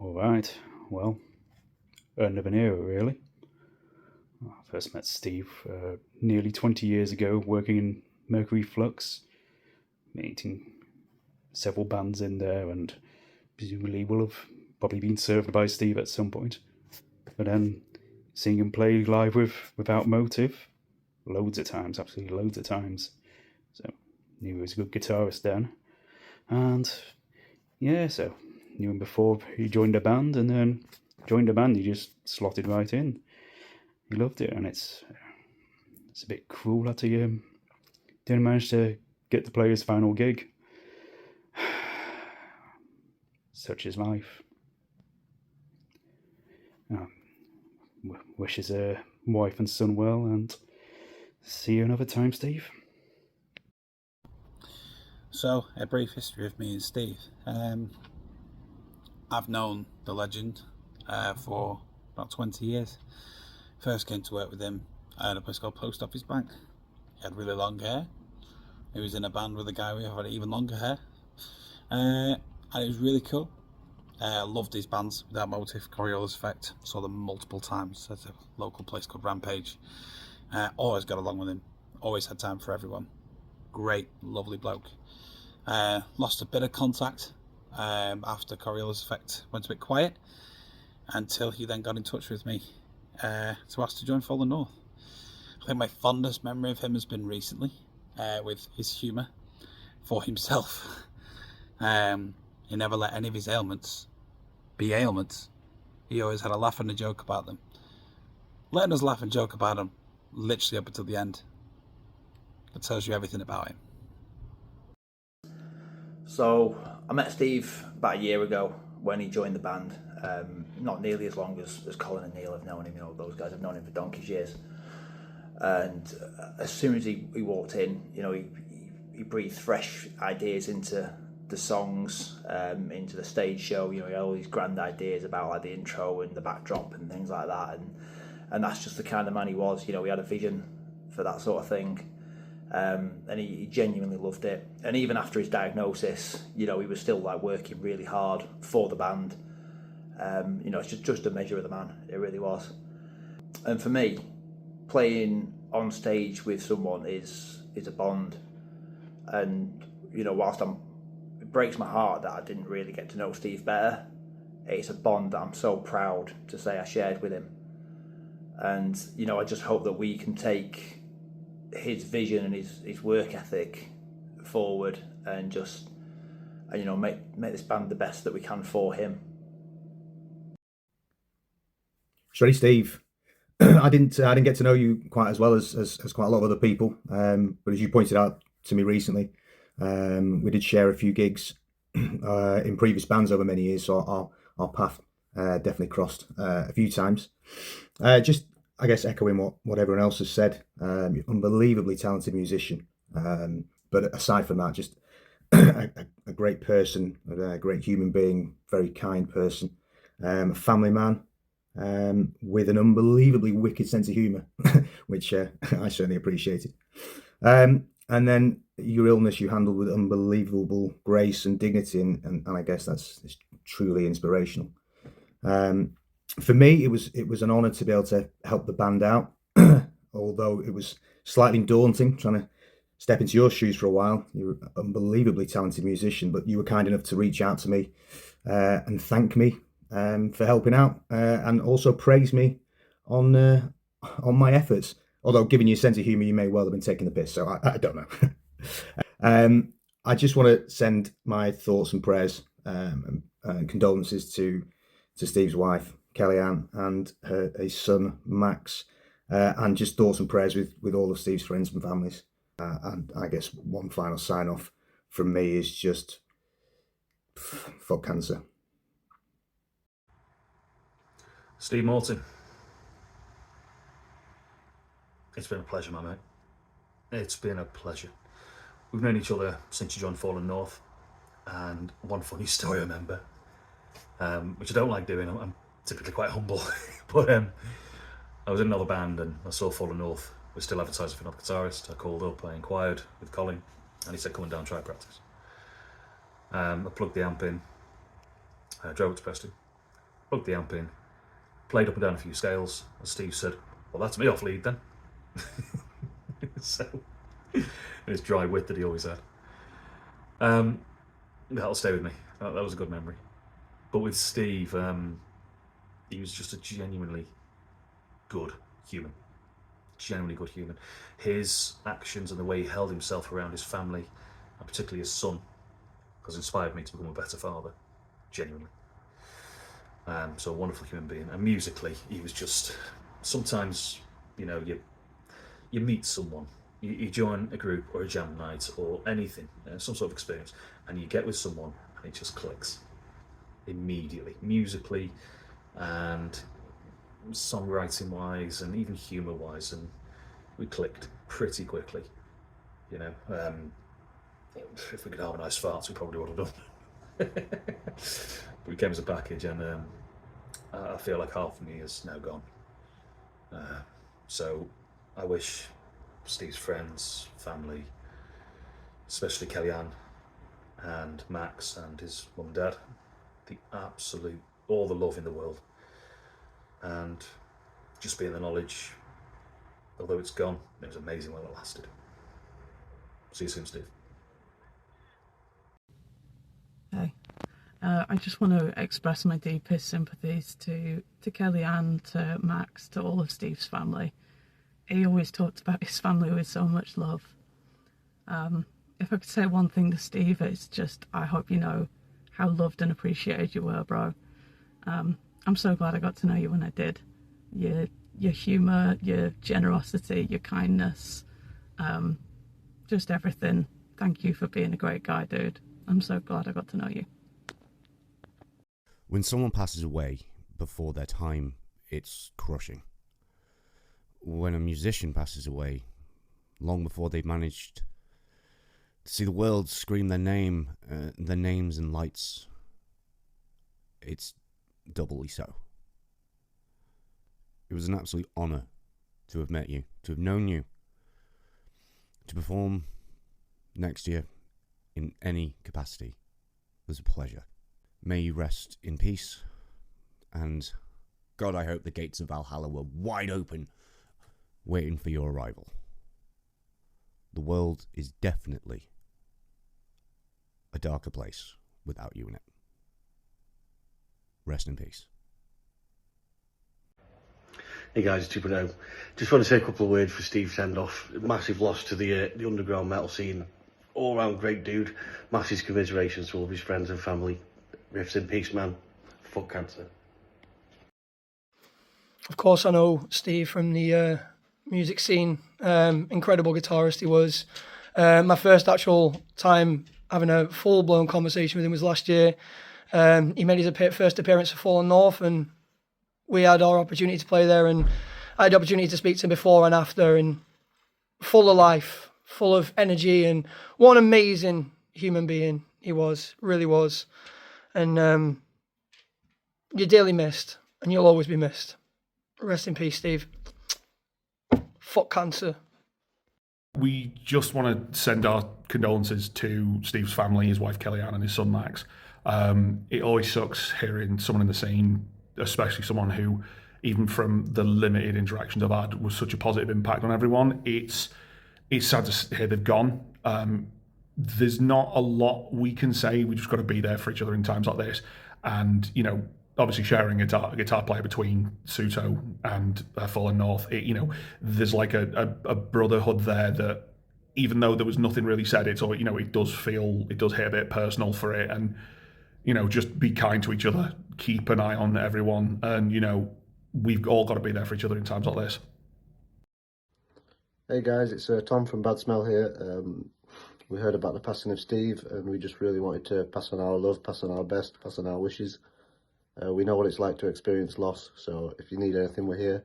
All right. Well, end of an era, really. I first met Steve nearly 20 years ago, working in Mercury Flux, meeting several bands in there, and presumably will have probably been served by Steve at some point. But then seeing him play live without motive, loads of times, absolutely loads of times. So knew he was a good guitarist then, and yeah, so knew him before he joined a band, and then joined a band. He just slotted right in. He loved it, and it's a bit cruel that he didn't manage to get to play his final gig. Such is life. Uh, wish his wife and son well, and see you another time, Steve. So, a brief history of me and Steve. I've known the legend for about 20 years. First came to work with him at a place called Post Office Bank. He had really long hair. He was in a band with a guy who had even longer hair. And it was really cool. I loved his bands, Without Motive, Coriolis Effect. Saw them multiple times at a local place called Rampage. Always got along with him. Always had time for everyone. Great, lovely bloke. Lost a bit of contact after Coriolis Effect went a bit quiet, until he then got in touch with me to ask to join Fallen North. I think my fondest memory of him has been recently, with his humour for himself. He never let any of his ailments be ailments. He always had a laugh and a joke about them. Letting us laugh and joke about them literally up until the end. It tells you everything about him. So I met Steve about a year ago when he joined the band. Not nearly as long as Colin and Neil have known him. You know, those guys have known him for donkey's years. And as soon as he walked in, you know, he breathed fresh ideas into the songs, into the stage show. You know, he had all these grand ideas about like the intro and the backdrop and things like that. And that's just the kind of man he was. You know, he had a vision for that sort of thing. And he genuinely loved it. And even after his diagnosis, you know, he was still like working really hard for the band. You know, it's just a measure of the man. It really was. And for me, playing on stage with someone is a bond. And you know, it breaks my heart that I didn't really get to know Steve better. It's a bond that I'm so proud to say I shared with him. And you know, I just hope that we can take his vision and his work ethic forward, and just you know, make this band the best that we can for him. Sorry, Steve. I didn't get to know you quite as well as quite a lot of other people. But as you pointed out to me recently, we did share a few gigs in previous bands over many years, so our path definitely crossed a few times. Just, I guess, echoing what everyone else has said, unbelievably talented musician. But aside from that, just a great person, a great human being, very kind person, a family man, with an unbelievably wicked sense of humour, which I certainly appreciated. And then your illness you handled with unbelievable grace and dignity, and I guess that's truly inspirational. For me, it was an honour to be able to help the band out, although it was slightly daunting trying to step into your shoes for a while. You're an unbelievably talented musician, but you were kind enough to reach out to me and thank me for helping out, and also praise me on my efforts. Although, given your sense of humour, you may well have been taking the piss, so I don't know. I just want to send my thoughts and prayers and condolences to Steve's wife, Kellyanne, and his son, Max, and just thoughts and prayers with all of Steve's friends and families. And I guess one final sign-off from me is just fuck cancer. Steve Moreton. It's been a pleasure, my mate. It's been a pleasure. We've known each other since you joined Fallen North, and one funny story I remember, which I don't like doing. I'm typically quite humble, but I was in another band and I saw Fallen North. We're still advertising for another guitarist. I called up, I inquired with Colin, and he said, come on down, try practice. I plugged the amp in, I drove it to Preston, plugged the amp in, played up and down a few scales, and Steve said, "Well, that's me off lead then." So, his dry wit that he always had. That'll stay with me. That was a good memory. But with Steve, he was just a genuinely good human. Genuinely good human. His actions and the way he held himself around his family, and particularly his son, has inspired me to become a better father. Genuinely. So a wonderful human being. And musically, he was just... Sometimes, you meet someone, you join a group or a jam night or anything, some sort of experience, and you get with someone and it just clicks immediately, musically and songwriting wise and even humour wise, and we clicked pretty quickly. If we could harmonise farts, we probably would have done. But we came as a package, and I feel like half of me is now gone. So I wish Steve's friends, family, especially Kellyanne and Max and his mum and dad, all the love in the world, and just be in the knowledge, although it's gone, it was amazing while it lasted. See you soon, Steve. Hey, I just want to express my deepest sympathies to Kellyanne, to Max, to all of Steve's family. He always talked about his family with so much love. If I could say one thing to Steve, it's just, I hope you know how loved and appreciated you were, bro. I'm so glad I got to know you when I did. Your humour, your generosity, your kindness, just everything. Thank you for being a great guy, dude. I'm so glad I got to know you. When someone passes away before their time, it's crushing. When a musician passes away long before they've managed to see the world scream their names in lights, it's doubly so. It was an absolute honour to have met you, to have known you, to perform next year in any capacity. It was a pleasure. May you rest in peace, and God, I hope the gates of Valhalla were wide open, waiting for your arrival. The world is definitely a darker place without you in it. Rest in peace. Hey guys, 2.0. Just want to say a couple of words for Steve send-off. Massive loss to the underground metal scene. All round great dude. Massive commiserations to all of his friends and family. Rest in peace, man. Fuck cancer. Of course, I know Steve from the music scene. Incredible guitarist he was. My first actual time having a full-blown conversation with him was last year. He made his first appearance for Fallen North, and we had our opportunity to play there, and I had the opportunity to speak to him before and after, and full of life, full of energy, and what an amazing human being he was, really was. And you're dearly missed, and you'll always be missed. Rest in peace, Steve. Fuck cancer. We just want to send our condolences to Steve's family, his wife Kellyanne and his son Max. It always sucks hearing someone in the scene, especially someone who, even from the limited interactions I've had, was such a positive impact on everyone. It's sad to hear they've gone. There's not a lot we can say. We just got to be there for each other in times like this. And, obviously sharing a guitar player between Suto and Fallen North, there's like a brotherhood there that, even though there was nothing really said, it does hit a bit personal for it. And, just be kind to each other, keep an eye on everyone. And, we've all got to be there for each other in times like this. Hey guys, it's Tom from Bad Smell here. We heard about the passing of Steve, and we just really wanted to pass on our love, pass on our best, pass on our wishes. We know what it's like to experience loss, so if you need anything, we're here.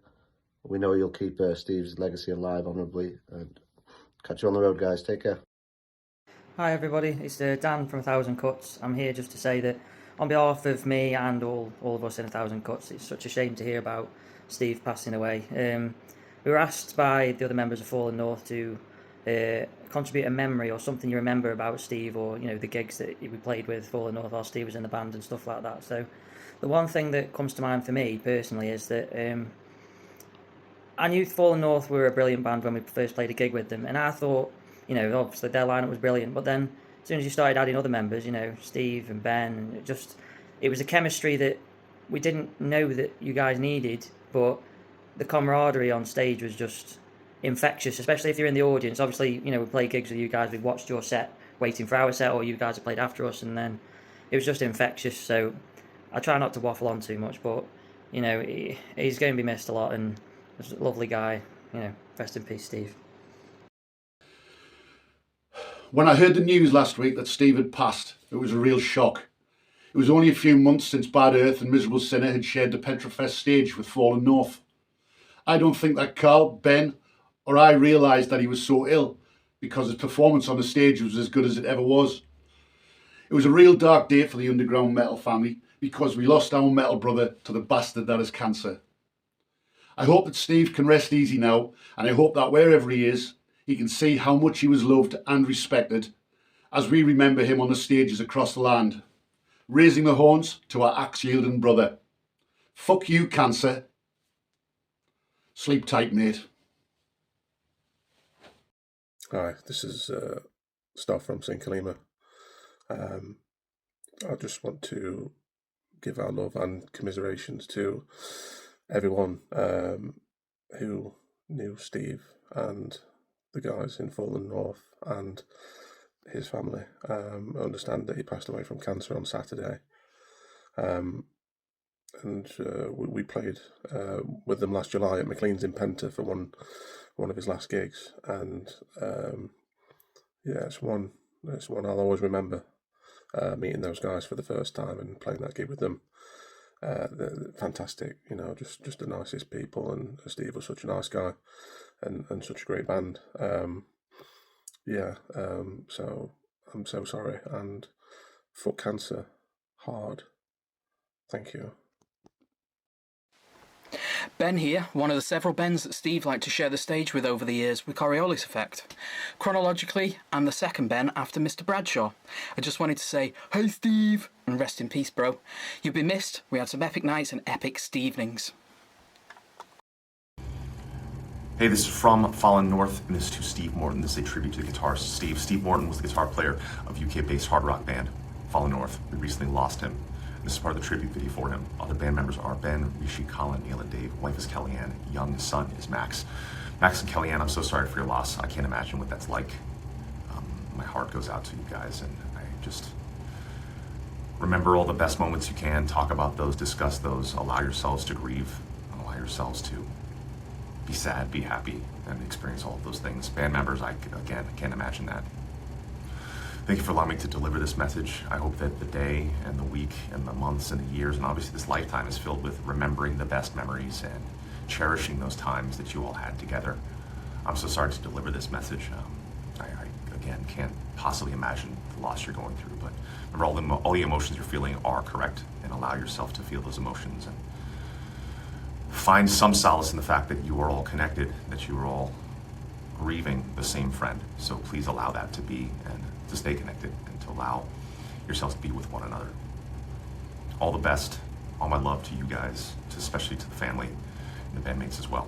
We know you'll keep Steve's legacy alive honourably, and catch you on the road, guys. Take care. Hi everybody, it's Dan from 1000 Cuts. I'm here just to say that on behalf of me and all of us in 1000 Cuts, it's such a shame to hear about Steve passing away. We were asked by the other members of Fallen North to contribute a memory or something you remember about Steve, or the gigs that we played with Fallen North while Steve was in the band and stuff like that. So the one thing that comes to mind for me personally is that I knew Fallen North were a brilliant band when we first played a gig with them, and I thought, obviously their lineup was brilliant, but then as soon as you started adding other members, Steve and Ben, and it was a chemistry that we didn't know that you guys needed, but the camaraderie on stage was just infectious, especially if you're in the audience. Obviously, we play gigs with you guys, we've watched your set waiting for our set, or you guys have played after us, and then it was just infectious. So I try not to waffle on too much, but he's going to be missed a lot, and he's a lovely guy. Rest in peace, Steve. When I heard the news last week that Steve had passed, it was a real shock. It was only a few months since Bad Earth and Miserable Sinner had shared the Petrofest stage with Fallen North. I don't think that Carl, Ben, or I realised that he was so ill, because his performance on the stage was as good as it ever was. It was a real dark day for the underground metal family, because we lost our metal brother to the bastard that is cancer. I hope that Steve can rest easy now, and I hope that wherever he is, he can see how much he was loved and respected, as we remember him on the stages across the land, raising the horns to our axe-yielding brother. Fuck you, cancer. Sleep tight, mate. Hi, this is stuff from St. Kalima. I just want to give our love and commiserations to everyone who knew Steve and the guys in Fallen North and his family. I understand that he passed away from cancer on Saturday. We played with them last July at McLean's in Penta for one of his last gigs, and it's one I'll always remember, meeting those guys for the first time and playing that gig with them. They're fantastic, just the nicest people, and Steve was such a nice guy and such a great band. So I'm so sorry, and fuck cancer hard. Thank you. Ben here, one of the several Bens that Steve liked to share the stage with over the years with Coriolis Effect. Chronologically, I'm the second Ben after Mr. Bradshaw. I just wanted to say, hey Steve, and rest in peace, bro. You've been missed. We had some epic nights and epic Stevenings. Hey, this is from Fallen North, and this is to Steve Moreton. This is a tribute to the guitarist Steve. Steve Moreton was the guitar player of UK-based hard rock band Fallen North. We recently lost him. This is part of the tribute video for him. Other band members are Ben, Rishi, Colin, Neil, and Dave. Wife is Kellyanne. Young son is Max. Max and Kellyanne, I'm so sorry for your loss. I can't imagine what that's like. My heart goes out to you guys, and I just remember all the best moments you can. Talk about those, discuss those, allow yourselves to grieve, allow yourselves to be sad, be happy, and experience all of those things. Band members, I can't imagine that. Thank you for allowing me to deliver this message. I hope that the day and the week and the months and the years and obviously this lifetime is filled with remembering the best memories and cherishing those times that you all had together. I'm so sorry to deliver this message. I again can't possibly imagine the loss you're going through, but remember all the emotions you're feeling are correct, and allow yourself to feel those emotions and find some solace in the fact that you are all connected, that you are all grieving the same friend. So please allow that to be, and to stay connected, and to allow yourselves to be with one another. All the best, all my love to you guys, especially to the family and the bandmates as well.